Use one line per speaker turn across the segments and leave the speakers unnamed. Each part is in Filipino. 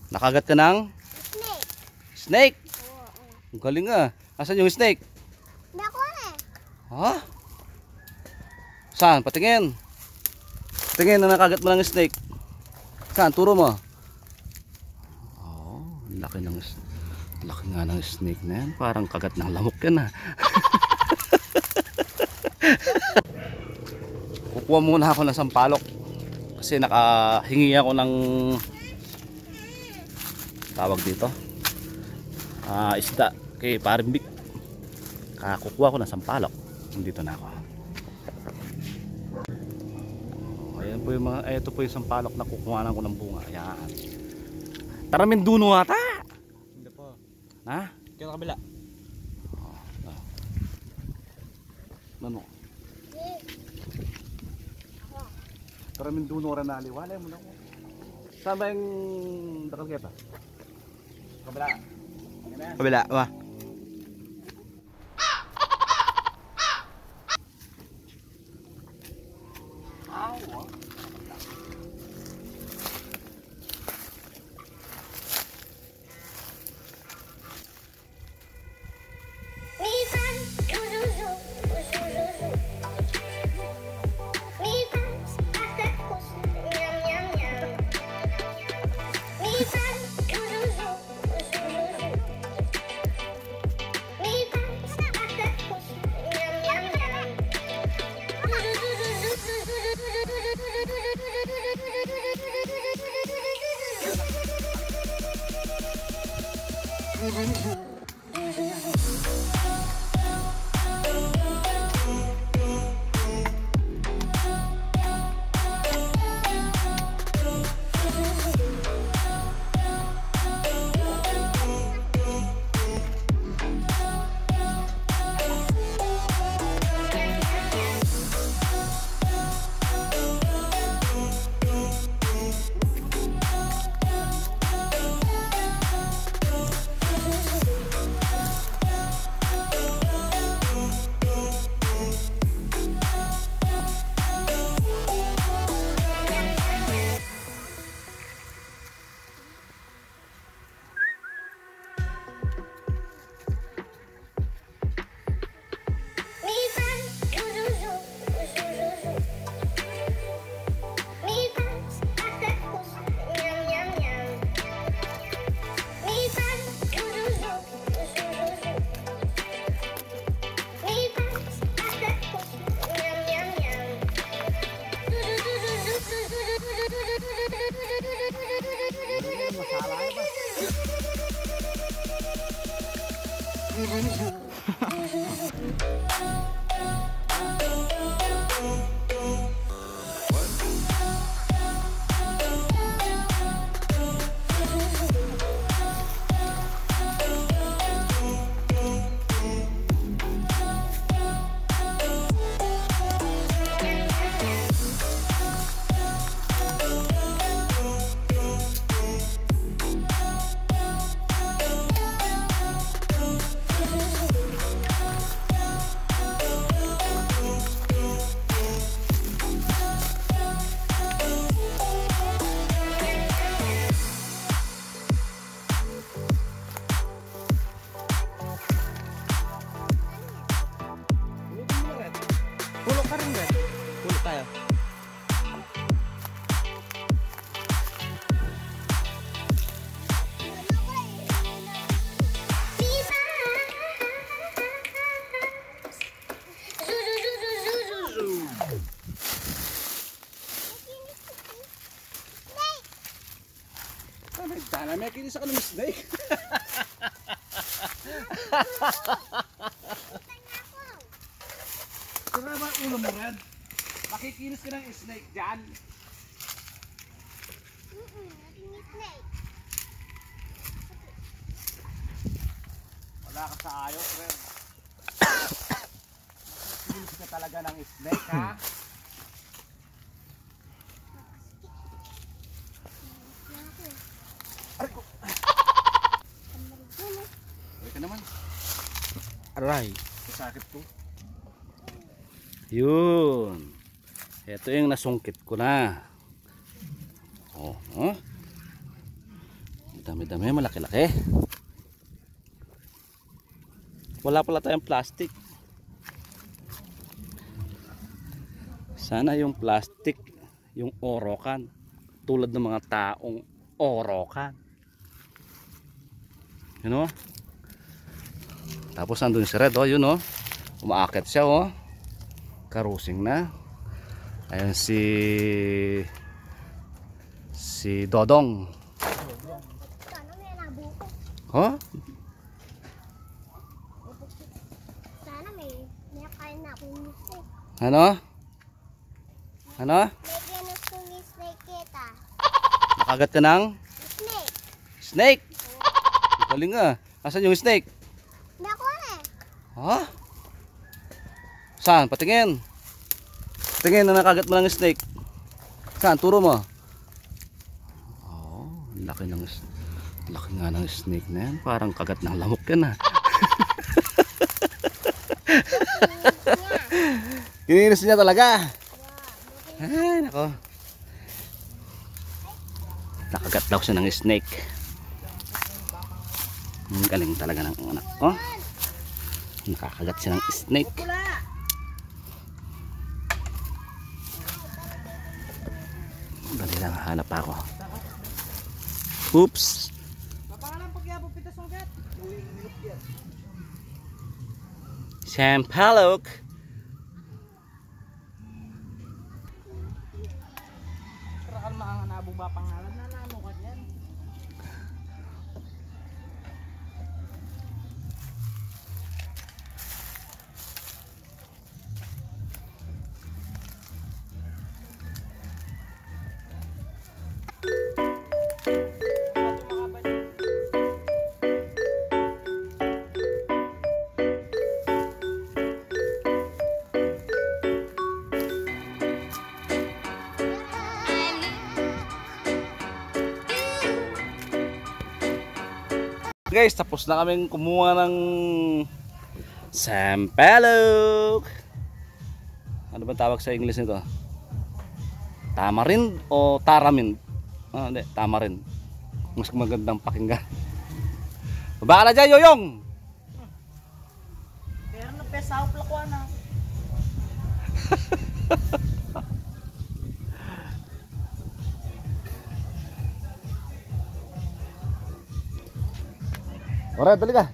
Nakagat ka ng
Snake.
snake.
Oo.
Ang galing ah. Asan yung snake?
Hindi ako eh.
Ha? Saan? Patingin. Patingin na nakagat mo ng snake. Saan? Turo mo. Oh, laki nga ng snake na yan. Parang kagat ng lamok yan ah. Kukuha muna ako ng sampalok. Kasi nakahingi ako ng tawag dito. Isda kay Parimbik. Kukuha ko ng sampalok. Dito na ako. Ayan po yung mga, ito po yung sampalok na kukuhanan ko ng bunga. Ayan. Taraminduno ata.
Hindi po.
Ha?
Kaya kabila.
Ano? Taraminduno ranali. Wala mo na ko. Saan ba yung dakalgeta? Kabila.
Kabila, wa. Pulo ka rin ba? Pulo tayo.
Sana may kinis ako ng snake. Sira ba ulo mo rin? Makikinis ka ng snake dyan.
Snake.
Wala ka sa ayos rin. Makikinis ka talaga ng snake ha. Wait ka naman.
Aray.
Sakit ko. Yun. Ito yung nasungkit ko na. Oh, oh. Dami-dami, malaki-laki. Wala pala tayong plastic. Sana yung plastic, yung orokan. Tulad ng mga taong orokan. Yun o. Tapos nandun si Red, yun o. Umaakit siya o. Karusing na. Ayan si Dodong.
Sana may nabuko.
Oh?
Sana may kain na akong snake.
Ano? Ano?
May ganus kong snake kita.
Nakagat ka ng
Snake.
snake. Galing nga. Asan yung snake?
Nakuha na eh.
Ha? Saan? Patingin. Patingin na nakagat mo ng snake. Saan? Turo mo. Oh, laki nga ng snake na yan. Parang kagat ng lamok yan ha. Kininis niya talaga. Ay, nako. Nakagat daw siya ng snake. Ang galing talaga ng anak ko. Nakakagat siya ng snake. Dali lang, hanap ako. Oops. Sampalok.
Rakan maanganabong ba pangalan na nano ka yan?
Guys, tapos na kaming kumuha ng sampalok. Ano ba tawag sa English nito? Tamarind o taramint? Ah, hindi, tamarind. Mas magandang pakinggan. Baba ka na dyan, Yoyong!
Pero napesaw plakwan na.
Ora, dali ka.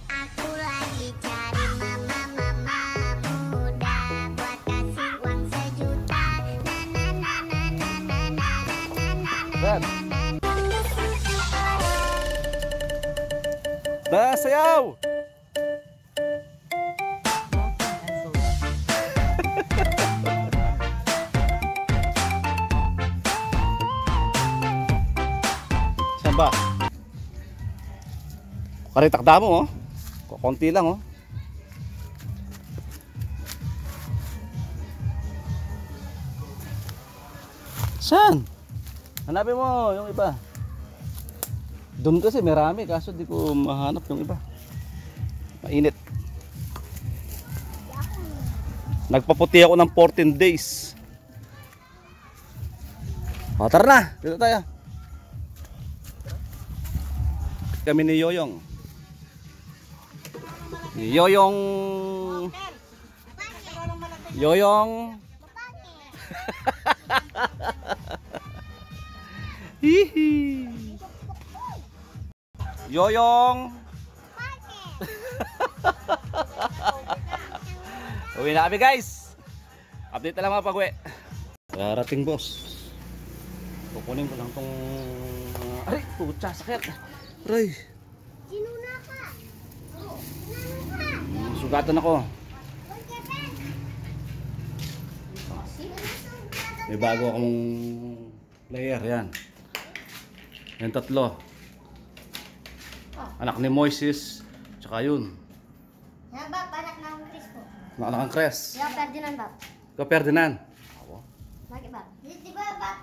Aku lagi cari mama muda buat kasih uang 1 juta. Na na na na na na na na.
Red. Sayaw! Saan ba? Karitakda mo, konti lang, Saan? Hanapin mo yung iba. Doon kasi marami, kaso di ko mahanap yung iba. Mainit. Nagpaputi ako ng 14 days. O, tara na, dito tayo. Kami ni Yoyong. Yoyong. Hihi. Yoyong. Uwi na kami guys. Update na lang mga pag-uwi. Darating boss. Kukunin ko lang tong aray, putya, sakit. Aray.
Sinuna ka.
Sugatan ako. May bago akong player, yan. Yan 3. Anak ni Moises, tsaka yun.
Yan ba, anak ng Chris po.
Anak ng Cres.
Yan, Ferdinand ba?
Ikaw Ferdinand.
Bakit ba? Di ba ba?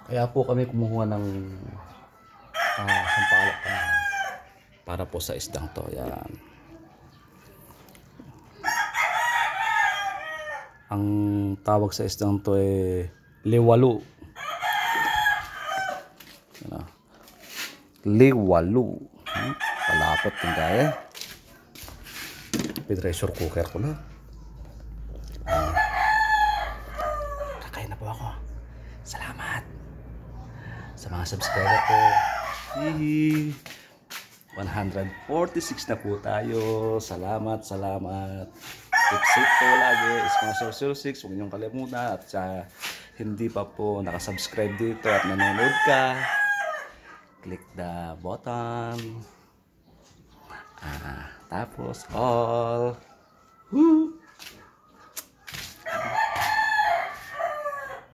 Kaya po kami kumuha ng sampalok para po sa isdang to. Yan. Ang tawag sa isdang to liwalo. liwalu. Palapot yung kaya. Pressure cooker ko na. Kakain na po ako. Salamat sa mga subscriber ko. Hihi. 146 na po tayo. Salamat. Keep safe po lagi. Sponsor 06. Huwag niyong kalimutan. At sa hindi pa po nakasubscribe dito at nanonood ka, click the button. Tapos all. Woo!